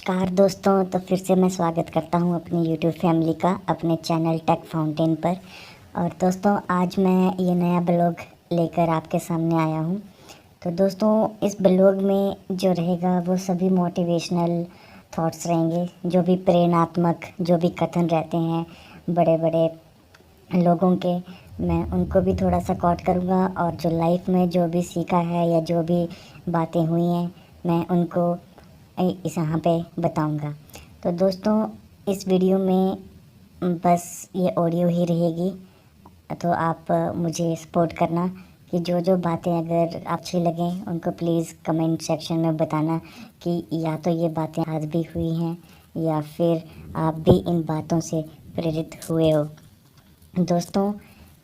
नमस्कार दोस्तों, तो फिर से मैं स्वागत करता हूं अपनी यूट्यूब फैमिली का अपने चैनल टेक फाउंटेन पर। और दोस्तों, आज मैं ये नया ब्लॉग लेकर आपके सामने आया हूं। तो दोस्तों, इस ब्लॉग में जो रहेगा वो सभी मोटिवेशनल थॉट्स रहेंगे, जो भी प्रेरणात्मक जो भी कथन रहते हैं बड़े बड़े लोगों के, मैं उनको भी थोड़ा सा कोट करूँगा। और जो लाइफ में जो भी सीखा है या जो भी बातें हुई हैं, मैं उनको इस यहाँ पे बताऊँगा। तो दोस्तों, इस वीडियो में बस ये ऑडियो ही रहेगी, तो आप मुझे सपोर्ट करना कि जो जो बातें अगर अच्छी लगें उनको प्लीज़ कमेंट सेक्शन में बताना कि या तो ये बातें आज भी हुई हैं या फिर आप भी इन बातों से प्रेरित हुए हो। दोस्तों,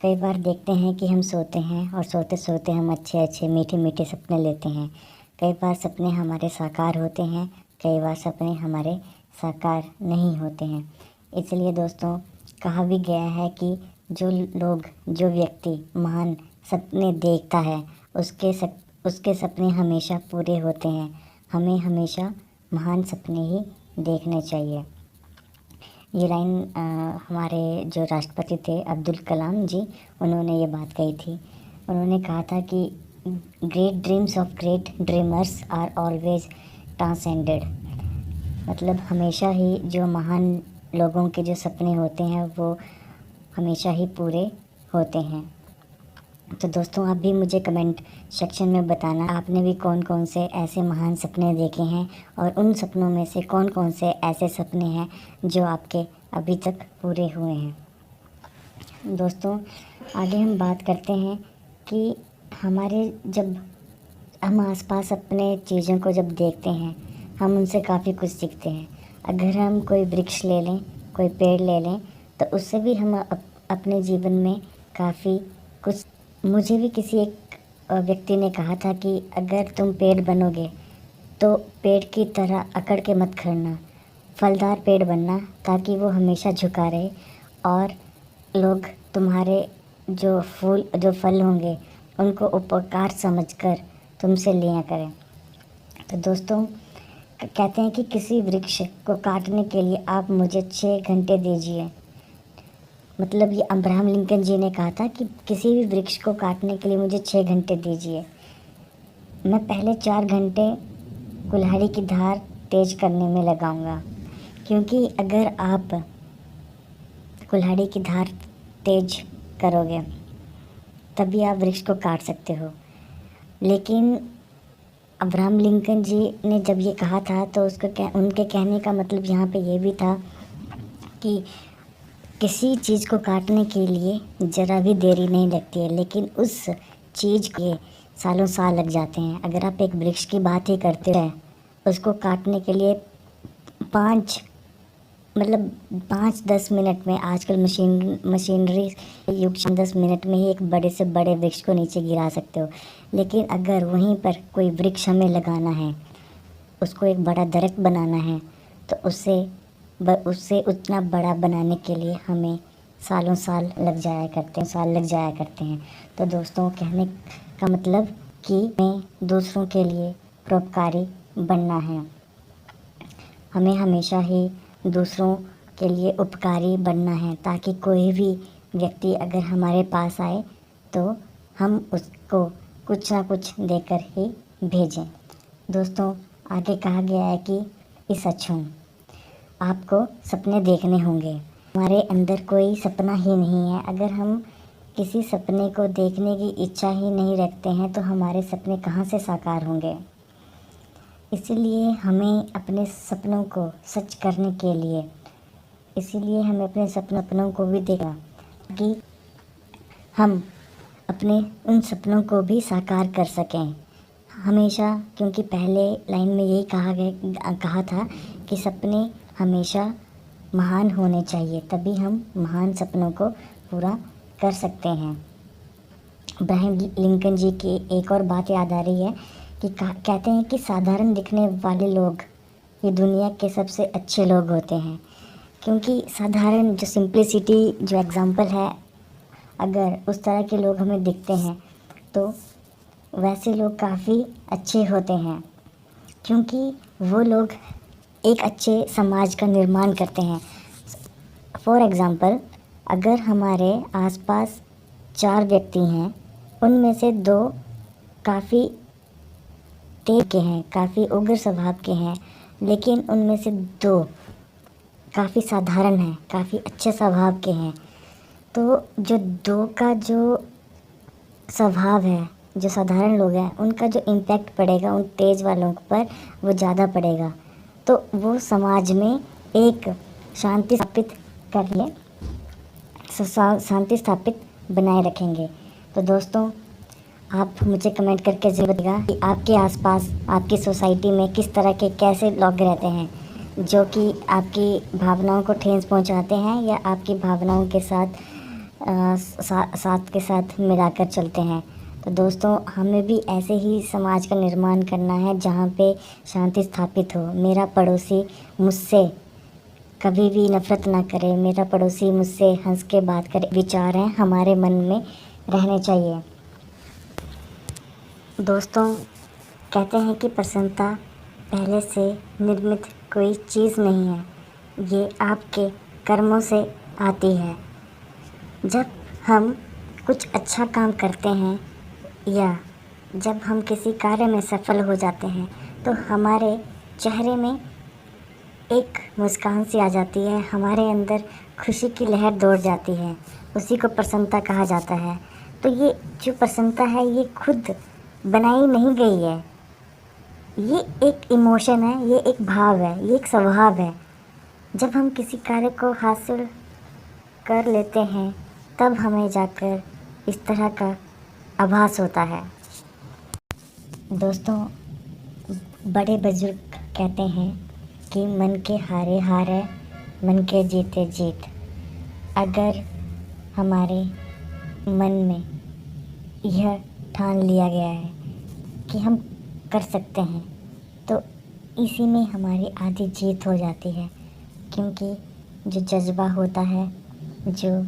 कई बार देखते हैं कि हम सोते हैं और सोते सोते हम अच्छे अच्छे मीठे मीठे सपने लेते हैं। कई बार सपने हमारे साकार होते हैं, कई बार सपने हमारे साकार नहीं होते हैं। इसलिए दोस्तों, कहा भी गया है कि जो व्यक्ति महान सपने देखता है उसके सपने हमेशा पूरे होते हैं। हमें हमेशा महान सपने ही देखने चाहिए। ये लाइन हमारे जो राष्ट्रपति थे अब्दुल कलाम जी, उन्होंने ये बात कही थी। उन्होंने कहा था कि great dreams of great dreamers are always transcended. मतलब हमेशा ही जो महान लोगों के जो सपने होते हैं वो हमेशा ही पूरे होते हैं। तो दोस्तों, आप भी मुझे कमेंट सेक्शन में बताना आपने भी कौन कौन से ऐसे महान सपने देखे हैं और उन सपनों में से कौन कौन से ऐसे सपने हैं जो आपके अभी तक पूरे हुए हैं। दोस्तों, आगे हम बात करते हैं कि जब हम आसपास अपने चीज़ों को जब देखते हैं, हम उनसे काफ़ी कुछ सीखते हैं। अगर हम कोई वृक्ष ले लें, कोई पेड़ ले लें, तो उससे भी हम अपने जीवन में काफ़ी कुछ। मुझे भी किसी एक व्यक्ति ने कहा था कि अगर तुम पेड़ बनोगे तो पेड़ की तरह अकड़ के मत खड़ना, फलदार पेड़ बनना, ताकि वो हमेशा झुका रहे और लोग तुम्हारे जो फल होंगे उनको उपकार समझकर तुमसे लिया करें। तो दोस्तों, कहते हैं कि किसी वृक्ष को काटने के लिए आप मुझे 6 घंटे दीजिए। मतलब ये अब्राहम लिंकन जी ने कहा था कि किसी भी वृक्ष को काटने के लिए मुझे 6 घंटे दीजिए। मैं पहले 4 घंटे कुल्हाड़ी की धार तेज करने में लगाऊंगा, क्योंकि अगर आप कुल्हाड़ी की धार तेज करोगे तभी आप वृक्ष को काट सकते हो। लेकिन अब्राहम लिंकन जी ने जब ये कहा था तो उनके कहने का मतलब यहाँ पे ये भी था कि किसी चीज़ को काटने के लिए ज़रा भी देरी नहीं लगती है, लेकिन उस चीज़ के सालों साल लग जाते हैं। अगर आप एक वृक्ष की बात ही करते हैं, उसको काटने के लिए 5-10 मिनट में, आजकल मशीनरी युग 10 मिनट में ही एक बड़े से बड़े वृक्ष को नीचे गिरा सकते हो। लेकिन अगर वहीं पर कोई वृक्ष हमें लगाना है, उसको एक बड़ा दरख्त बनाना है, तो उससे उतना बड़ा बनाने के लिए हमें साल लग जाया करते हैं। तो दोस्तों, कहने का मतलब कि हमें दूसरों के लिए परोपकारी बनना है। हमें हमेशा ही दूसरों के लिए उपकारी बनना है, ताकि कोई भी व्यक्ति अगर हमारे पास आए तो हम उसको कुछ ना कुछ देकर ही भेजें। दोस्तों, आगे कहा गया है कि इस अच्छों आपको सपने देखने होंगे। हमारे अंदर कोई सपना ही नहीं है। अगर हम किसी सपने को देखने की इच्छा ही नहीं रखते हैं तो हमारे सपने कहाँ से साकार होंगे। इसीलिए हमें अपने सपनों को सच करने के लिए हमें अपने सपनों को भी देखना कि हम अपने उन सपनों को भी साकार कर सकें हमेशा। क्योंकि पहले लाइन में यही कहा था कि सपने हमेशा महान होने चाहिए, तभी हम महान सपनों को पूरा कर सकते हैं। अब्राहम लिंकन जी की एक और बात याद आ रही है कि कहते हैं कि साधारण दिखने वाले लोग ये दुनिया के सबसे अच्छे लोग होते हैं। क्योंकि साधारण जो सिंप्लिसिटी जो एग्जांपल है, अगर उस तरह के लोग हमें दिखते हैं तो वैसे लोग काफ़ी अच्छे होते हैं। क्योंकि वो लोग एक अच्छे समाज का निर्माण करते हैं। फॉर एग्ज़ाम्पल, अगर हमारे आसपास 4 व्यक्ति हैं, उनमें से 2 काफ़ी तेज के हैं, काफ़ी उग्र स्वभाव के हैं, लेकिन उनमें से 2 काफ़ी साधारण हैं, काफ़ी अच्छे स्वभाव के हैं, तो जो 2 का जो स्वभाव है, जो साधारण लोग हैं, उनका जो इम्पैक्ट पड़ेगा उन तेज़ वालों पर वो ज़्यादा पड़ेगा। तो वो समाज में एक शांति स्थापित करने शांति स्थापित बनाए रखेंगे। तो दोस्तों, आप मुझे कमेंट करके ज़रूर बताइएगा कि आपके आसपास, आपकी सोसाइटी में किस तरह के कैसे लोग रहते हैं जो कि आपकी भावनाओं को ठेस पहुंचाते हैं या आपकी भावनाओं के साथ मिलाकर चलते हैं। तो दोस्तों, हमें भी ऐसे ही समाज का निर्माण करना है जहाँ पे शांति स्थापित हो। मेरा पड़ोसी मुझसे कभी भी नफ़रत ना करे, मेरा पड़ोसी मुझसे हंस के बात करे, विचार हैं हमारे मन में रहने चाहिए। दोस्तों, कहते हैं कि प्रसन्नता पहले से निर्मित कोई चीज़ नहीं है, ये आपके कर्मों से आती है। जब हम कुछ अच्छा काम करते हैं या जब हम किसी कार्य में सफल हो जाते हैं तो हमारे चेहरे में एक मुस्कान सी आ जाती है, हमारे अंदर खुशी की लहर दौड़ जाती है, उसी को प्रसन्नता कहा जाता है। तो ये जो प्रसन्नता है ये खुद बनाई नहीं गई है, ये एक इमोशन है, ये एक भाव है, ये एक स्वभाव है। जब हम किसी कार्य को हासिल कर लेते हैं तब हमें जाकर इस तरह का आभास होता है। दोस्तों, बड़े बुजुर्ग कहते हैं कि मन के हारे हार है, मन के जीते जीत। अगर हमारे मन में यह ठान लिया गया है कि हम कर सकते हैं तो इसी में हमारी आधी जीत हो जाती है, क्योंकि जो जज्बा होता है, जो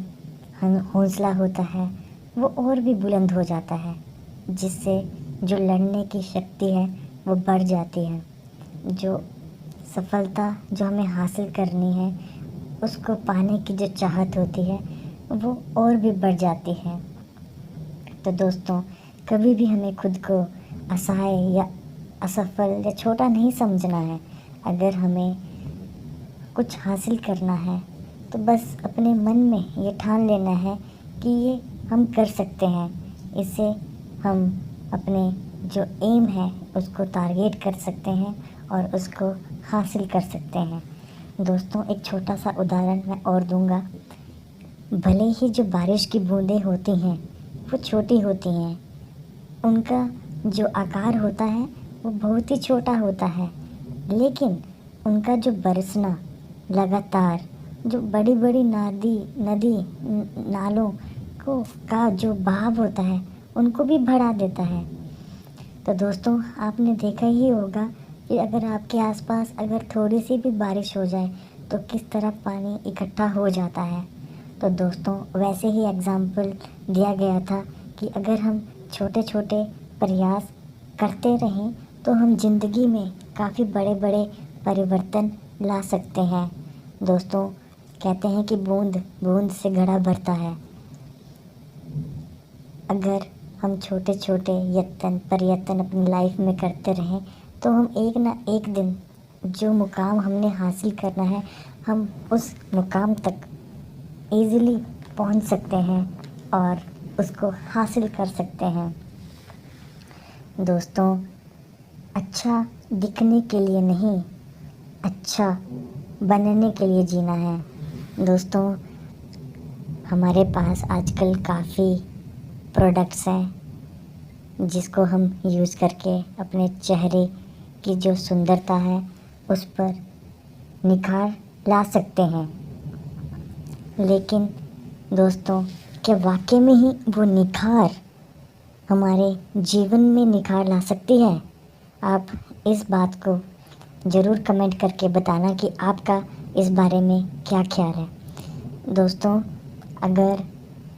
हौसला होता है, वो और भी बुलंद हो जाता है, जिससे जो लड़ने की शक्ति है वो बढ़ जाती है। जो सफलता जो हमें हासिल करनी है उसको पाने की जो चाहत होती है वो और भी बढ़ जाती है। तो दोस्तों, कभी भी हमें खुद को असहाय या असफल या छोटा नहीं समझना है। अगर हमें कुछ हासिल करना है तो बस अपने मन में ये ठान लेना है कि ये हम कर सकते हैं। इससे हम अपने जो एम है उसको टारगेट कर सकते हैं और उसको हासिल कर सकते हैं। दोस्तों, एक छोटा सा उदाहरण मैं और दूंगा। भले ही जो बारिश की बूंदें होती हैं वो छोटी होती हैं, उनका जो आकार होता है वो बहुत ही छोटा होता है, लेकिन उनका जो बरसना लगातार जो बड़ी बड़ी नदी नालों को का जो बहाव होता है उनको भी बढ़ा देता है। तो दोस्तों, आपने देखा ही होगा कि अगर आपके आसपास अगर थोड़ी सी भी बारिश हो जाए तो किस तरह पानी इकट्ठा हो जाता है। तो दोस्तों, वैसे ही एग्ज़ाम्पल दिया गया था कि अगर हम छोटे छोटे प्रयास करते रहें तो हम ज़िंदगी में काफ़ी बड़े बड़े परिवर्तन ला सकते हैं। दोस्तों, कहते हैं कि बूंद बूंद से घड़ा भरता है। अगर हम छोटे छोटे प्रयत्न अपनी लाइफ में करते रहें तो हम एक ना एक दिन जो मुकाम हमने हासिल करना है हम उस मुकाम तक इजीली पहुंच सकते हैं और उसको हासिल कर सकते हैं। दोस्तों, अच्छा दिखने के लिए नहीं, अच्छा बनने के लिए जीना है। दोस्तों, हमारे पास आजकल काफ़ी प्रोडक्ट्स हैं जिसको हम यूज़ करके अपने चेहरे की जो सुंदरता है उस पर निखार ला सकते हैं। लेकिन दोस्तों, क्या वाकई में ही वो निखार हमारे जीवन में निखार ला सकती है? आप इस बात को ज़रूर कमेंट करके बताना कि आपका इस बारे में क्या ख्याल है। दोस्तों, अगर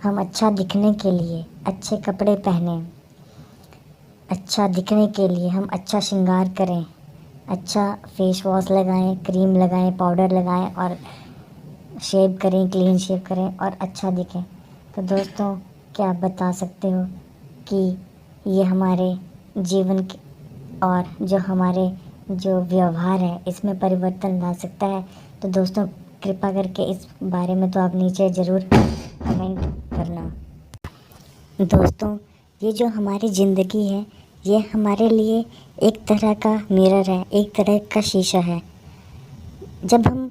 हम अच्छा दिखने के लिए अच्छे कपड़े पहने, अच्छा दिखने के लिए हम अच्छा श्रृंगार करें, अच्छा फेस वॉश लगाएं, क्रीम लगाएं, पाउडर लगाएं और शेव करें, क्लीन शेव करें और अच्छा दिखें। तो दोस्तों, क्या आप बता सकते हो कि ये हमारे जीवन के और जो व्यवहार है इसमें परिवर्तन ला सकता है? तो दोस्तों, कृपा करके इस बारे में तो आप नीचे ज़रूर कमेंट करना। दोस्तों, ये जो हमारी ज़िंदगी है, ये हमारे लिए एक तरह का मिरर है, एक तरह का शीशा है। जब हम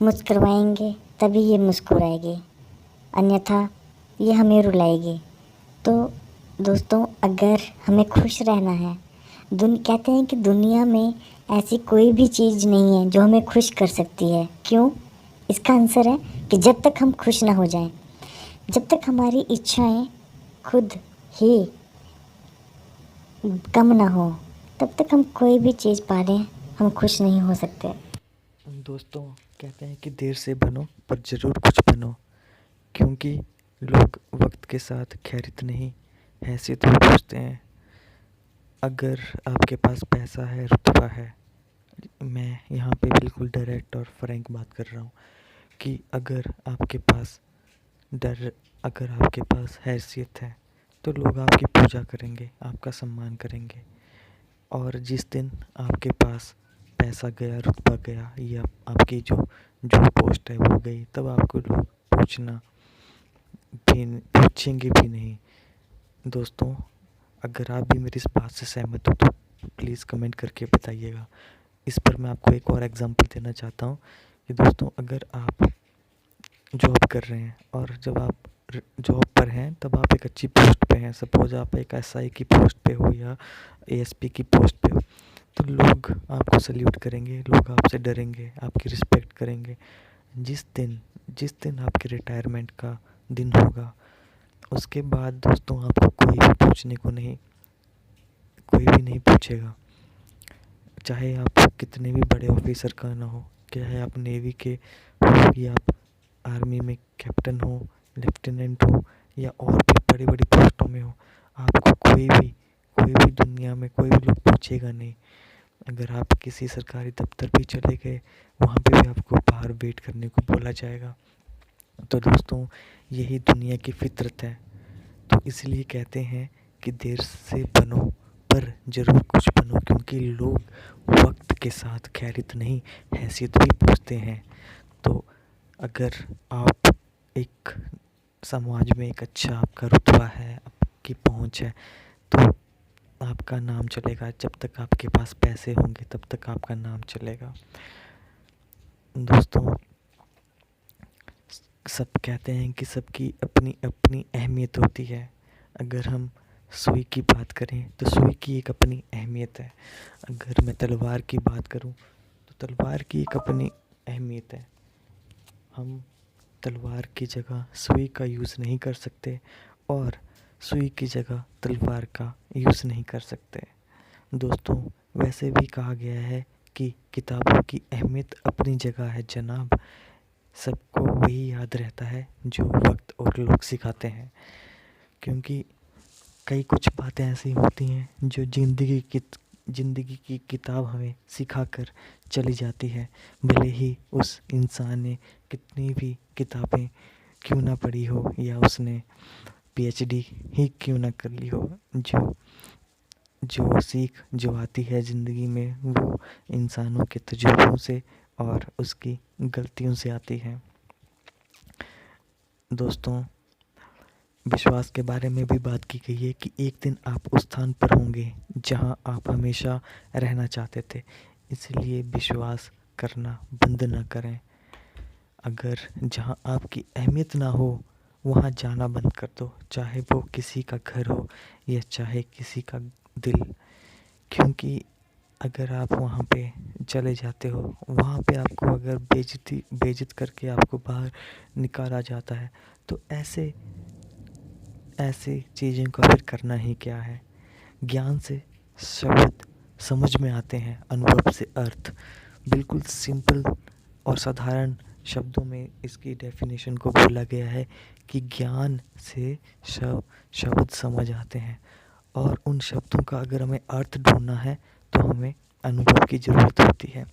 मुस्कुराएंगे तभी ये मुस्कुराएगी, अन्यथा ये हमें रुलाएगी। तो दोस्तों, अगर हमें खुश रहना है, कहते हैं कि दुनिया में ऐसी कोई भी चीज़ नहीं है जो हमें खुश कर सकती है। क्यों? इसका आंसर है कि जब तक हम खुश ना हो जाएं, जब तक हमारी इच्छाएं खुद ही कम ना हो, तब तक हम कोई भी चीज़ पा लें, हम खुश नहीं हो सकते। दोस्तों, कहते हैं कि देर से बनो पर ज़रूर कुछ बनो, क्योंकि लोग वक्त के साथ खैरियत नहीं, हैसियत भी पूछते हैं। अगर आपके पास पैसा है, रुतबा है, मैं यहाँ पे बिल्कुल डायरेक्ट और फ्रैंक बात कर रहा हूँ कि अगर आपके पास हैसियत है तो लोग आपकी पूजा करेंगे, आपका सम्मान करेंगे। और जिस दिन आपके पास पैसा गया, रुतबा गया, या आपकी जो जो पोस्ट है वो गई, तब आपको लोग पूछेंगे भी नहीं। दोस्तों, अगर आप भी मेरी इस बात से सहमत हो तो प्लीज़ कमेंट करके बताइएगा। इस पर मैं आपको एक और एग्जांपल देना चाहता हूँ कि दोस्तों, अगर आप जॉब कर रहे हैं और जब आप जॉब पर हैं तब आप एक अच्छी पोस्ट पे हैं, सपोज आप एक एसआई की पोस्ट पे हो या एएसपी की पोस्ट पे हो, तो लोग आपको सल्यूट करेंगे, लोग आपसे डरेंगे, आपकी रिस्पेक्ट करेंगे। जिस दिन आपके रिटायरमेंट का दिन होगा, उसके बाद दोस्तों आपको कोई भी नहीं पूछेगा। चाहे आप कितने भी बड़े ऑफिसर का ना हो, चाहे आप नेवी के हो या आप आर्मी में कैप्टन हो, लेफ्टिनेंट हो या और भी बड़ी बड़ी पोस्टों में हो, आपको कोई भी दुनिया में कोई भी लोग पूछेगा नहीं। अगर आप किसी सरकारी दफ्तर भी चले गए, वहाँ पे भी आपको बाहर वेट करने को बोला जाएगा। तो दोस्तों, यही दुनिया की फितरत है। तो इसलिए कहते हैं कि देर से बनो पर ज़रूर कुछ बनो, क्योंकि लोग वक्त के साथ खैरियत नहीं, हैसियत भी पूछते हैं। तो अगर आप एक समाज में एक अच्छा आपका रुतबा है, आपकी पहुंच है, तो आपका नाम चलेगा। जब तक आपके पास पैसे होंगे तब तक आपका नाम चलेगा। दोस्तों, सब कहते हैं कि सबकी अपनी अपनी अहमियत होती है। अगर हम सुई की बात करें तो सुई की एक अपनी अहमियत है। अगर मैं तलवार की बात करूं तो तलवार की एक अपनी अहमियत है। हम तलवार की जगह सुई का यूज़ नहीं कर सकते और सुई की जगह तलवार का यूज़ नहीं कर सकते। दोस्तों, वैसे भी कहा गया है कि किताबों की अहमियत अपनी जगह है जनाब, सबको वही याद रहता है जो वक्त और लोग सिखाते हैं। क्योंकि कुछ बातें ऐसी होती हैं जो ज़िंदगी की किताब हमें सिखा कर चली जाती है, भले ही उस इंसान ने कितनी भी किताबें क्यों ना पढ़ी हो या उसने पीएचडी ही क्यों ना कर ली हो। जो सीख जो आती है ज़िंदगी में, वो इंसानों के तजुर्बों से और उसकी गलतियों से आती है। दोस्तों, विश्वास के बारे में भी बात की गई है कि एक दिन आप उस स्थान पर होंगे जहां आप हमेशा रहना चाहते थे, इसलिए विश्वास करना बंद ना करें। अगर जहां आपकी अहमियत ना हो वहां जाना बंद कर दो, चाहे वो किसी का घर हो या चाहे किसी का दिल। क्योंकि अगर आप वहाँ पे चले जाते हो, वहाँ पे आपको अगर बेइज्जत करके आपको बाहर निकाला जाता है, तो ऐसे चीज़ों का फिर करना ही क्या है। ज्ञान से शब्द समझ में आते हैं, अनुभव से अर्थ। बिल्कुल सिंपल और साधारण शब्दों में इसकी डेफिनेशन को बोला गया है कि ज्ञान से शब्द समझ आते हैं, और उन शब्दों का अगर हमें अर्थ ढूंढना है तो हमें अनुभव की ज़रूरत होती है।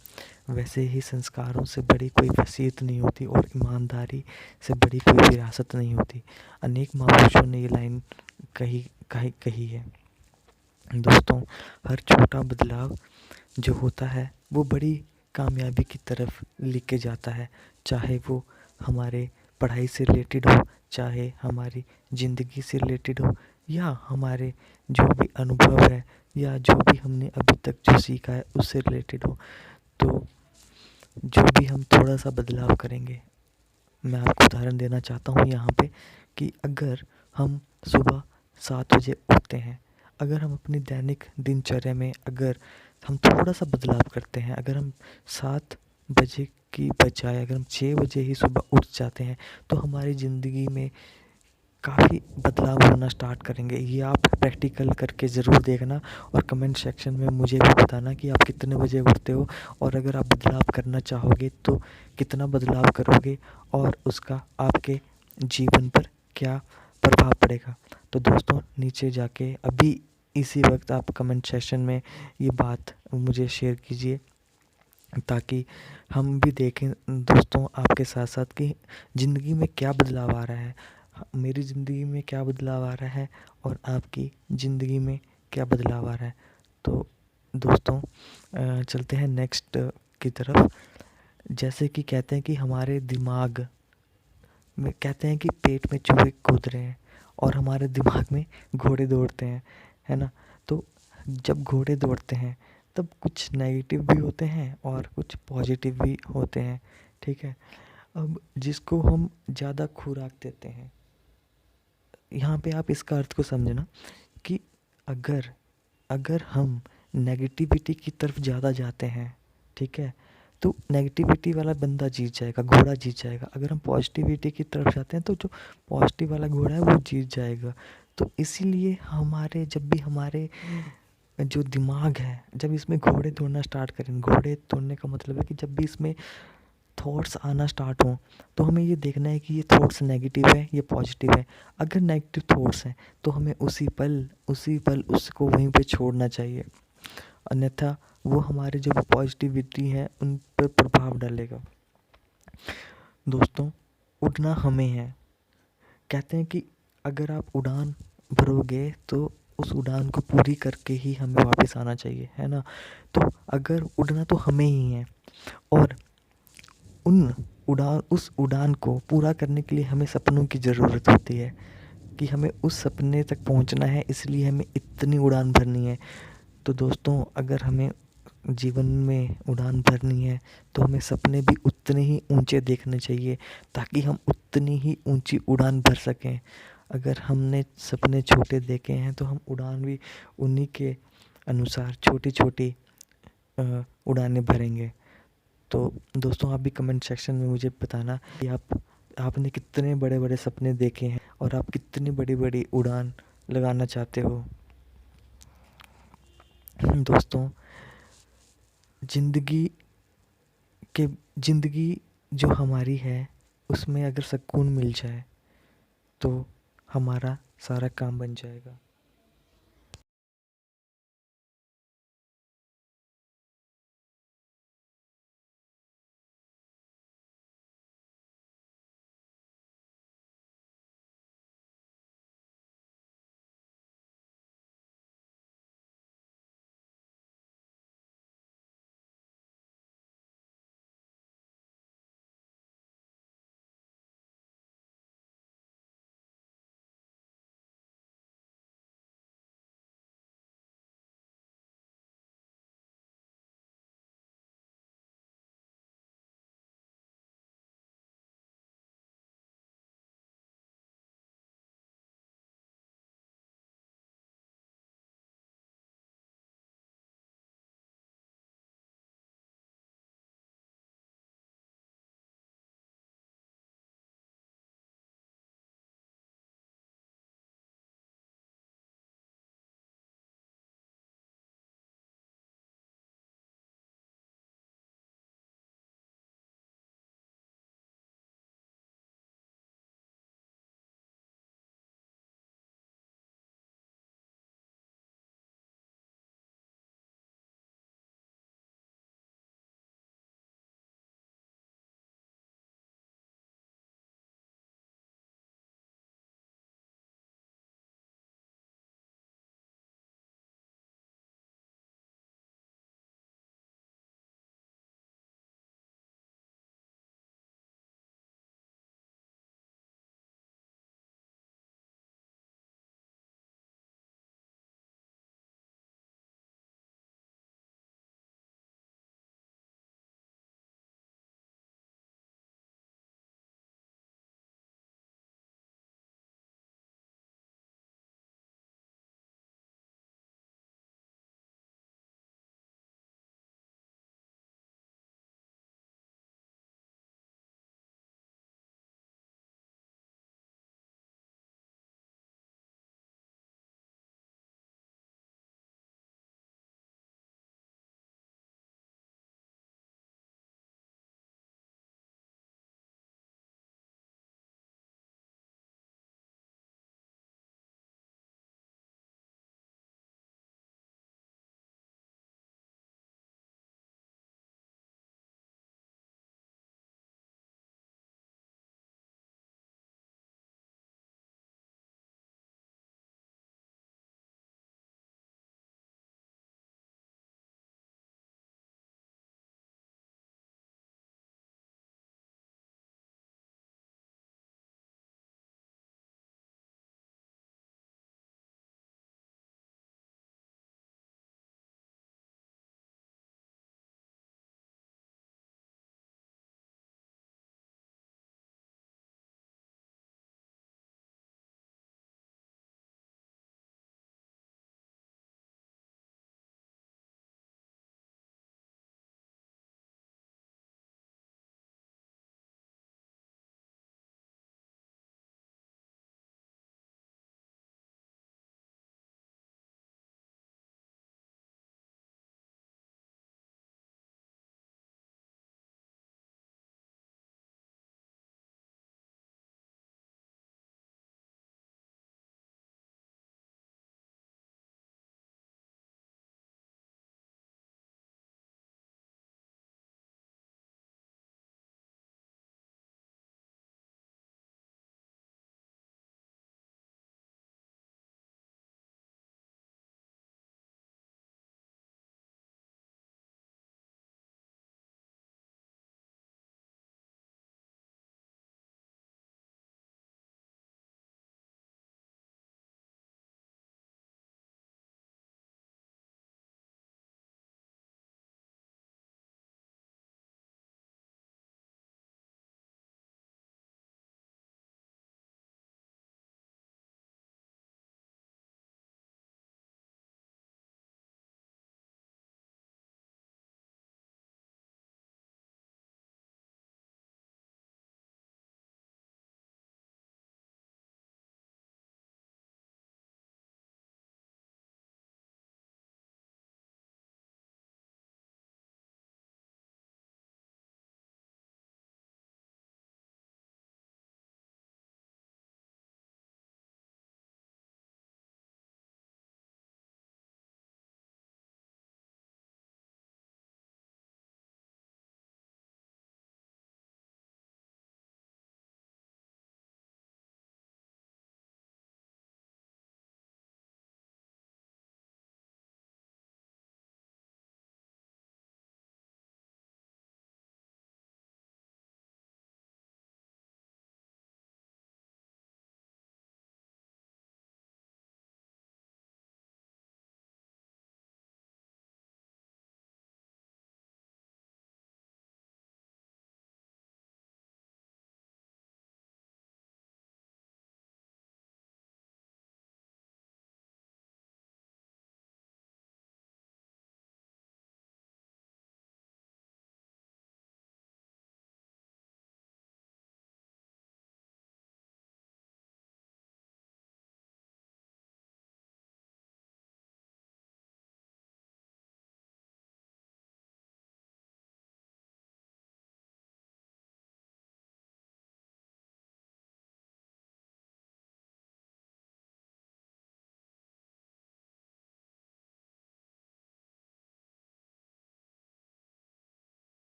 वैसे ही संस्कारों से बड़ी कोई वसीयत नहीं होती और ईमानदारी से बड़ी कोई विरासत नहीं होती। अनेक महापुरुषों ने ये लाइन कही है। दोस्तों, हर छोटा बदलाव जो होता है वो बड़ी कामयाबी की तरफ लेके जाता है, चाहे वो हमारे पढ़ाई से रिलेटेड हो, चाहे हमारी ज़िंदगी से रिलेटेड हो, या हमारे जो भी अनुभव है या जो भी हमने अभी तक जो सीखा है उससे रिलेटेड हो। तो जो भी हम थोड़ा सा बदलाव करेंगे, मैं आपको उदाहरण देना चाहता हूँ यहाँ पे कि अगर हम सुबह 7 बजे उठते हैं, अगर हम अपनी दैनिक दिनचर्या में अगर हम थोड़ा सा बदलाव करते हैं, अगर हम 7 बजे की बजाय अगर हम 6 बजे ही सुबह उठ जाते हैं, तो हमारी ज़िंदगी में काफ़ी बदलाव होना स्टार्ट करेंगे। ये आप प्रैक्टिकल करके ज़रूर देखना और कमेंट सेक्शन में मुझे भी बताना कि आप कितने बजे उठते हो, और अगर आप बदलाव करना चाहोगे तो कितना बदलाव करोगे और उसका आपके जीवन पर क्या प्रभाव पड़ेगा। तो दोस्तों, नीचे जाके अभी इसी वक्त आप कमेंट सेक्शन में ये बात मुझे शेयर कीजिए, ताकि हम भी देखें दोस्तों आपके साथ साथ कि ज़िंदगी में क्या बदलाव आ रहा है, मेरी ज़िंदगी में क्या बदलाव आ रहा है और आपकी ज़िंदगी में क्या बदलाव आ रहा है। तो दोस्तों, चलते हैं नेक्स्ट की तरफ। जैसे कि कहते हैं कि हमारे दिमाग में कहते हैं कि पेट में चूहे कूद रहे हैं और हमारे दिमाग में घोड़े दौड़ते हैं, है ना। तो जब घोड़े दौड़ते हैं तब कुछ नेगेटिव भी होते हैं और कुछ पॉजिटिव भी होते हैं, ठीक है। अब जिसको हम ज़्यादा खुराक देते हैं, यहाँ पे आप इसका अर्थ को समझना कि अगर हम नेगेटिविटी की तरफ ज़्यादा जाते हैं, ठीक है, तो नेगेटिविटी वाला बंदा जीत जाएगा, घोड़ा जीत जाएगा। अगर हम पॉजिटिविटी की तरफ जाते हैं तो जो पॉजिटिव वाला घोड़ा है वो जीत जाएगा। तो इसीलिए जब भी हमारे जो दिमाग है, जब इसमें घोड़े दौड़ना स्टार्ट करें, घोड़े दौड़ने का मतलब है कि जब भी इसमें थॉट्स आना स्टार्ट हों, तो हमें ये देखना है कि ये थॉट्स नेगेटिव है या पॉजिटिव है। अगर नेगेटिव थॉट्स हैं तो हमें उसी पल उसको वहीं पे छोड़ना चाहिए, अन्यथा वो हमारे जो पॉजिटिविटी है उन पर प्रभाव डालेगा। दोस्तों, उड़ना हमें है। कहते हैं कि अगर आप उड़ान भरोगे तो उस उड़ान को पूरी करके ही हमें वापस आना चाहिए, है ना। तो अगर उड़ना तो हमें ही है और उस उड़ान को पूरा करने के लिए हमें सपनों की ज़रूरत होती है कि हमें उस सपने तक पहुंचना है, इसलिए हमें इतनी उड़ान भरनी है। तो दोस्तों, अगर हमें जीवन में उड़ान भरनी है तो हमें सपने भी उतने ही ऊंचे देखने चाहिए, ताकि हम उतनी ही ऊंची उड़ान भर सकें। अगर हमने सपने छोटे देखे हैं तो हम उड़ान भी उन्हीं के अनुसार छोटी छोटी उड़ानें भरेंगे। तो दोस्तों, आप भी कमेंट सेक्शन में मुझे बताना कि आपने कितने बड़े बड़े सपने देखे हैं और आप कितनी बड़ी बड़ी उड़ान लगाना चाहते हो। दोस्तों, ज़िंदगी जो हमारी है उसमें अगर सुकून मिल जाए तो हमारा सारा काम बन जाएगा।